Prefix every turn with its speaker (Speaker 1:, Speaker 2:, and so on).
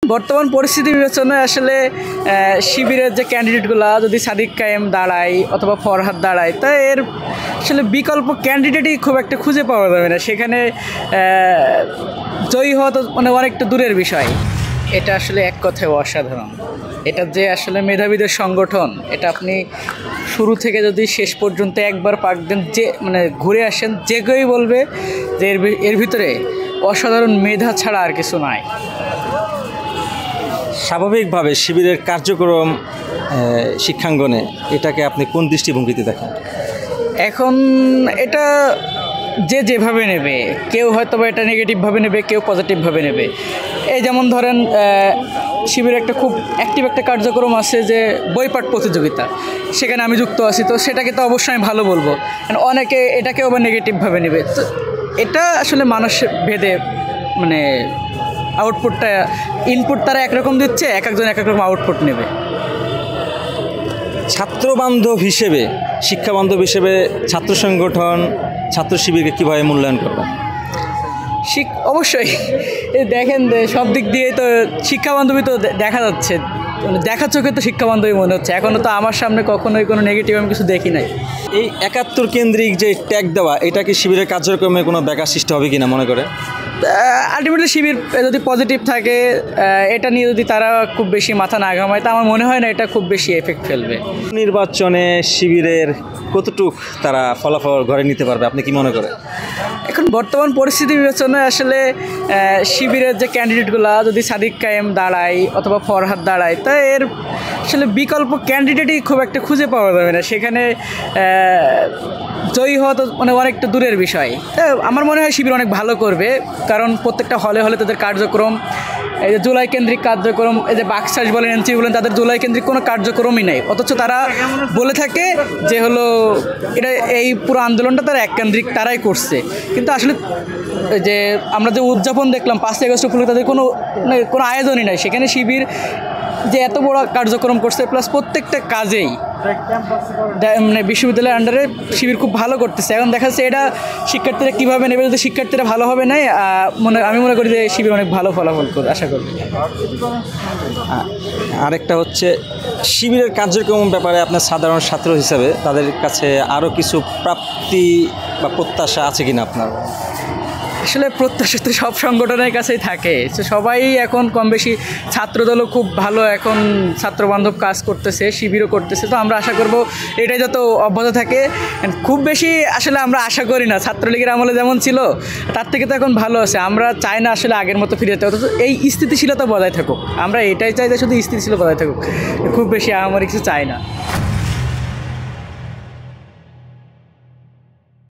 Speaker 1: বর্তমান পরিস্থিতি বিবেচনায় আসলে শিবিরের যে ক্যান্ডিডেটগুলো যদি সাদিক কায়েম দাঁড়ায় অথবা ফরহাদ দাঁড়ায় তা এর আসলে বিকল্প ক্যান্ডিডেটই খুব একটা খুঁজে পাওয়া যাবে না। সেখানে জয়ী হওয়া তো মানে অনেকটা দূরের বিষয়। এটা আসলে এক কথায় অসাধারণ। এটা যে আসলে মেধাবীদের সংগঠন, এটা আপনি শুরু থেকে যদি শেষ পর্যন্ত একবার পাক দেন, যে মানে ঘুরে আসেন, যে কেউই বলবে যে এর ভিতরে অসাধারণ মেধা ছাড়া আর কিছু নাই।
Speaker 2: স্বাভাবিকভাবে শিবিরের কার্যক্রম শিক্ষাঙ্গনে এটাকে আপনি কোন দৃষ্টিভঙ্গিতে দেখেন?
Speaker 1: এখন এটা যে যেভাবে নেবে, কেউ হয়তো বা এটা নেগেটিভভাবে নেবে, কেউ পজিটিভভাবে নেবে। এই যেমন ধরেন শিবিরের একটা খুব অ্যাক্টিভ একটা কার্যক্রম আছে যে বইপাঠ প্রতিযোগিতা, সেখানে আমি যুক্ত আছি, তো সেটাকে তো অবশ্যই আমি ভালো বলবো। অনেকে এটাকেও আবার নেগেটিভভাবে নেবে। তো এটা আসলে মানুষ ভেদে মানে আউটপুটটা, ইনপুট তারা একরকম দিচ্ছে, এক একজন এক এক রকম আউটপুট নেবে।
Speaker 2: ছাত্রবান্ধব হিসেবে, শিক্ষাবান্ধব হিসেবে ছাত্র সংগঠন, ছাত্র শিবিরকে কীভাবে মূল্যায়ন করবে?
Speaker 1: অবশ্যই দেখেন সব দিক দিয়ে তো শিক্ষাবান্ধবী তো দেখা যাচ্ছে, মানে দেখার চোখে তো শিক্ষাবান্ধবী মনে হচ্ছে। এখনও তো আমার সামনে কখনোই কোনো নেগেটিভ আমি কিছু দেখি নাই।
Speaker 2: এই ৭১ কেন্দ্রিক যে ট্যাগ দেওয়া, এটা কি শিবিরের কার্যক্রমে কোনো ব্যাঘাত সৃষ্টি হবে কিনা মনে করে?
Speaker 1: আলটিমেটলি শিবির যদি পজিটিভ থাকে, এটা নিয়ে যদি তারা খুব বেশি মাথা না ঘামায়, তা আমার মনে হয় না এটা খুব বেশি এফেক্ট ফেলবে।
Speaker 2: নির্বাচনে শিবিরের কতটুক তারা ফলাফল ঘরে নিতে পারবে আপনি কি মনে করেন?
Speaker 1: এখন বর্তমান পরিস্থিতি বিবেচনায় আসলে শিবিরের যে ক্যান্ডিডেটগুলো যদি সাদিক কায়েম দাঁড়ায় অথবা ফরহাদ দাঁড়ায় তা এর আসলে বিকল্প ক্যান্ডিডেটই খুব একটা খুঁজে পাওয়া যাবে না। সেখানে জয়ী হওয়া তো মানে অনেকটা দূরের বিষয়। আমার মনে হয় শিবির অনেক ভালো করবে, কারণ প্রত্যেকটা হলে হলে তাদের কার্যক্রম, এই যে জুলাই কেন্দ্রিক কার্যক্রম, এই যে বাকশাস বলেন, এনসি বলেন, তাদের জুলাই কেন্দ্রিক কোনো কার্যক্রমই নেই। অথচ তারা বলে থাকে যে হলো এটা এই পুরো আন্দোলনটা তারা এক কেন্দ্রিক তারাই করছে। কিন্তু আসলে যে আমরা যে উদযাপন দেখলাম 5ই আগস্ট উপলক্ষে, তাদের কোনো আয়োজনই নাই। সেখানে শিবির যে এত বড় কার্যক্রম করছে, প্লাস প্রত্যেকটা কাজেই মানে বিশ্ববিদ্যালয়ের আন্ডারে শিবির খুব ভালো করতেছে। এখন দেখা যাচ্ছে এটা শিক্ষার্থীরা কীভাবে নেবে। যদি শিক্ষার্থীরা ভালোভাবে নেয়, আমি মনে করি যে শিবির অনেক ভালো ফলাফল করবে, আশা করবে।
Speaker 2: আরেকটা হচ্ছে শিবিরের কার্যক্রম ব্যাপারে আপনার সাধারণ ছাত্র হিসাবে তাদের কাছে আরও কিছু প্রাপ্তি বা প্রত্যাশা আছে কিনা আপনার?
Speaker 1: আসলে প্রত্যাশা তো সব সংগঠনের কাছেই থাকে। সবাই এখন কম বেশি, ছাত্রদলও খুব ভালো এখন ছাত্রবান্ধব কাজ করতেছে, শিবিরও করতেছে। তো আমরা আশা করব এটাই যত অব্যাহত থাকে। খুব বেশি আসলে আমরা আশা করি না ছাত্রলীগের আমলে যেমন ছিল তার থেকে তো এখন ভালো আছে। আমরা চাই না আসলে আগের মতো ফিরে যেতে, অথচ এই স্থিতিশীলতা বজায় থাকুক। আমরা এটাই চাই যে শুধু স্থিতিশীলতা বজায় থাকুক, খুব বেশি আমার কিছু চাই না।